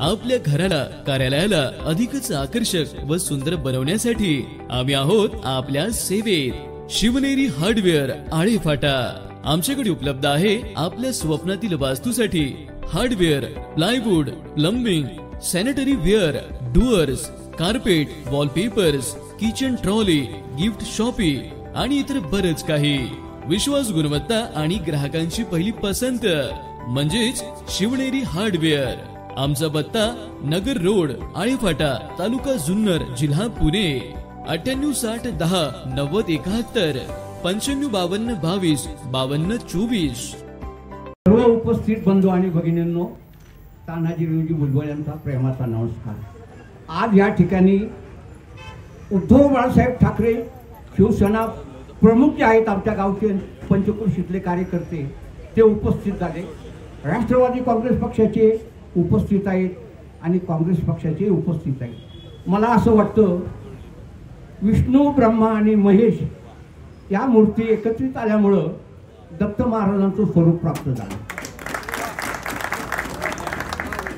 आपल्या घराला कार्यालयाला अधिकच आकर्षक व सुंदर बनवण्यासाठी आम्ही आहोत आपल्या सेवेत। शिवनेरी हार्डवेअर आळेफाटा आमच्याकडे उपलब्ध आहे आपल्या स्वप्नातील वास्तूसाठी hardware, plywood, plumbing, sanitary ware, doors, carpet, wallpapers, kitchen trolley, gift shoppe आणि इतर बरच काही। विश्वास, गुणवत्ता आणि ग्राहकांची पहिली पसंत म्हणजेच शिवनेरी हार्डवेअर। आमचा पत्ता नगर रोड, आळेफाटा, तालुका जुन्नर, जिल्हा पुणे। 986010 9071 9552 22 5224। सर्व उपस्थित बंधू आणि भगिनींनो, तानाजीरावजी भुजबळ यांचा प्रेमाचा नमस्कार। आज या ठिकाणी उद्धव बाळासाहेब ठाकरे शिवसेना प्रमुख जे आहेत आमच्या गावचे पंचक्रोशीतले कार्यकर्ते ते उपस्थित झाले। राष्ट्रवादी काँग्रेस पक्षाचे उपस्थित आहेत आणि काँग्रेस पक्षाचे उपस्थित आहेत। मला असं वाटतं विष्णू, ब्रह्मा आणि महेश या मूर्ती एकत्रित आल्यामुळं दत्त महाराजांचं स्वरूप प्राप्त झालं।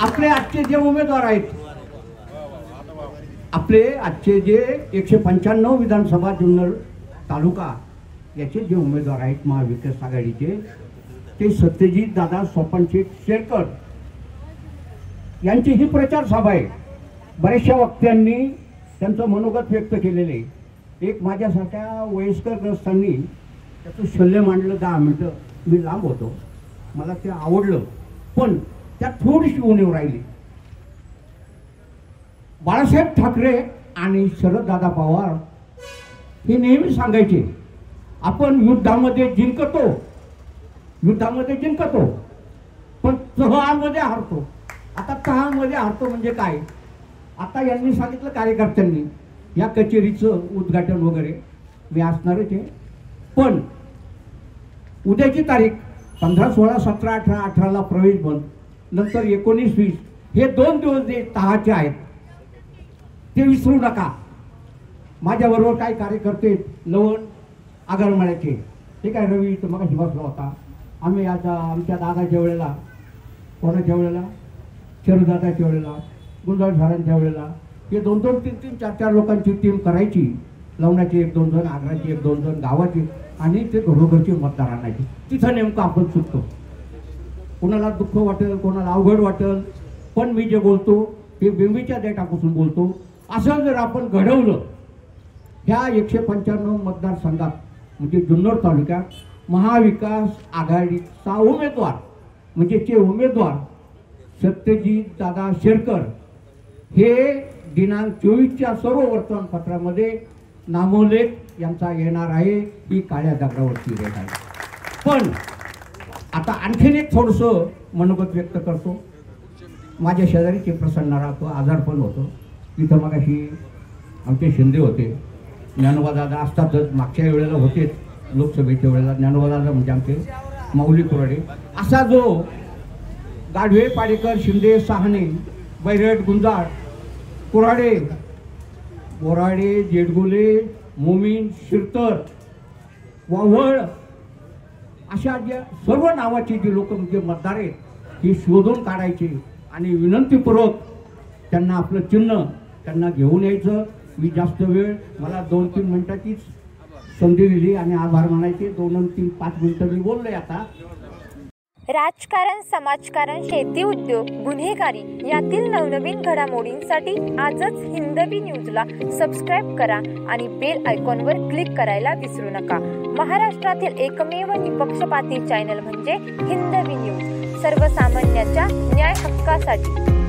आपले आजचे जे उमेदवार आहेत, आपले आजचे जे 195 विधानसभा जुन्नर तालुका याचे जे उमेदवार आहेत महाविकास आघाडीचे, ते सत्यजित दादा सोपानशेठ शेरकर यांची ही प्रचार सभा आहे। बऱ्याचशा वक्त्यांनी त्यांचं मनोगत व्यक्त केलेले। एक माझ्यासारख्या वयस्कर ग्रस्तांनी त्याचं शल्य मांडलं 10 मिनिटं, मी लांब होतो, मला ते आवडलं, पण त्यात थोडीशी उणीव राहिली। बाळासाहेब ठाकरे आणि शरददादा पवार हे नेहमी सांगायचे आपण युद्धामध्ये जिंकतो पण तहामध्ये हारतो। आता तहामध्ये हारतो म्हणजे काय? आता यांनी सांगितलं कार्यकर्त्यांनी या कचेरीचं उद्घाटन वगैरे मी असणारच आहे, पण उद्याची तारीख 15, 16, 17, 18, 18ला प्रवेश बंद, नंतर 19, 20 हे 2 दिवस जे तहाचे आहेत ते विसरू नका। माझ्याबरोबर काही कार्यकर्ते लवण आगरमाळ्याचे, ते काय रवी तर मग बसला होता, आम्ही आता आमच्या दादाच्या वेळेला, कोणाच्या वेळेला, शरदादाच्या वेळेला, गुंजाळ सरांच्या वेळेला हे 2-2, 3-3, 4-4 लोकांची टीम करायची, लवणाची 1-2 जण, आग्राची 1-2 जण, गावाची, आणि ते घरोघरचे मतदार आणायचे। तिथं नेमकं आपण चुकतो, कोणाला दुःख वाटेल, कोणाला अवघड वाटेल, पण मी जे बोलतो ते बिंबीच्या देठापासून बोलतो। असं जर आपण घडवलं ह्या 195 मतदारसंघात म्हणजे जुन्नर तालुक्यात महाविकास आघाडीचा उमेदवार म्हणजे ते उमेदवार सत्यजित दादा शेरकर हे दिनांक 24च्या सर्व वर्तमानपत्रामध्ये नामोल्लेख यांचा येणार आहे, ही काळ्या दगडावरची रेख आहे। पण आता आणखीन एक थोडंसं मनोगत व्यक्त करतो। माझ्या शेजारीचे प्रसन्न राहतो, आजारपण होतं, तिथं मग अशी आमचे शिंदे होते, ज्ञानोबा दादा असतातच, मागच्या वेळेला होतेच लोकसभेच्या वेळेला, ज्ञानोबा दादा म्हणजे आमचे माऊली कुराडे, असा जो गाढवे, पाडेकर, शिंदे, साहने, बैरट, गुंजाळ, कुराडे, बोराडे, जेडगुले, मोमीन, शिरतर, वावळ अशा ज्या सर्व नावाची जी लोक म्हणजे मतदार आहेत ही शोधून काढायची आणि विनंतीपूर्वक त्यांना आपलं चिन्ह त्यांना घेऊन यायचं। मी जास्त वेळ, मला 2-3 मिनिटाचीच संधी दिली आणि आभार मानायचे। 2-3-5 मिनिटं मी बोललोय। आता राजकारण, समाजकारण, शेती, उद्योग, गुन्हेगारी यातील नवनवीन घडामोडींसाठी आजच हिंदवी न्यूजला सबस्क्राईब करा आणि बेल आयकॉनवर क्लिक करायला विसरू नका। महाराष्ट्रातील एकमेव निपक्षपाती चॅनल म्हणजे हिंदवी न्यूज, सर्वसामान्यांच्या न्याय हक्कासाठी।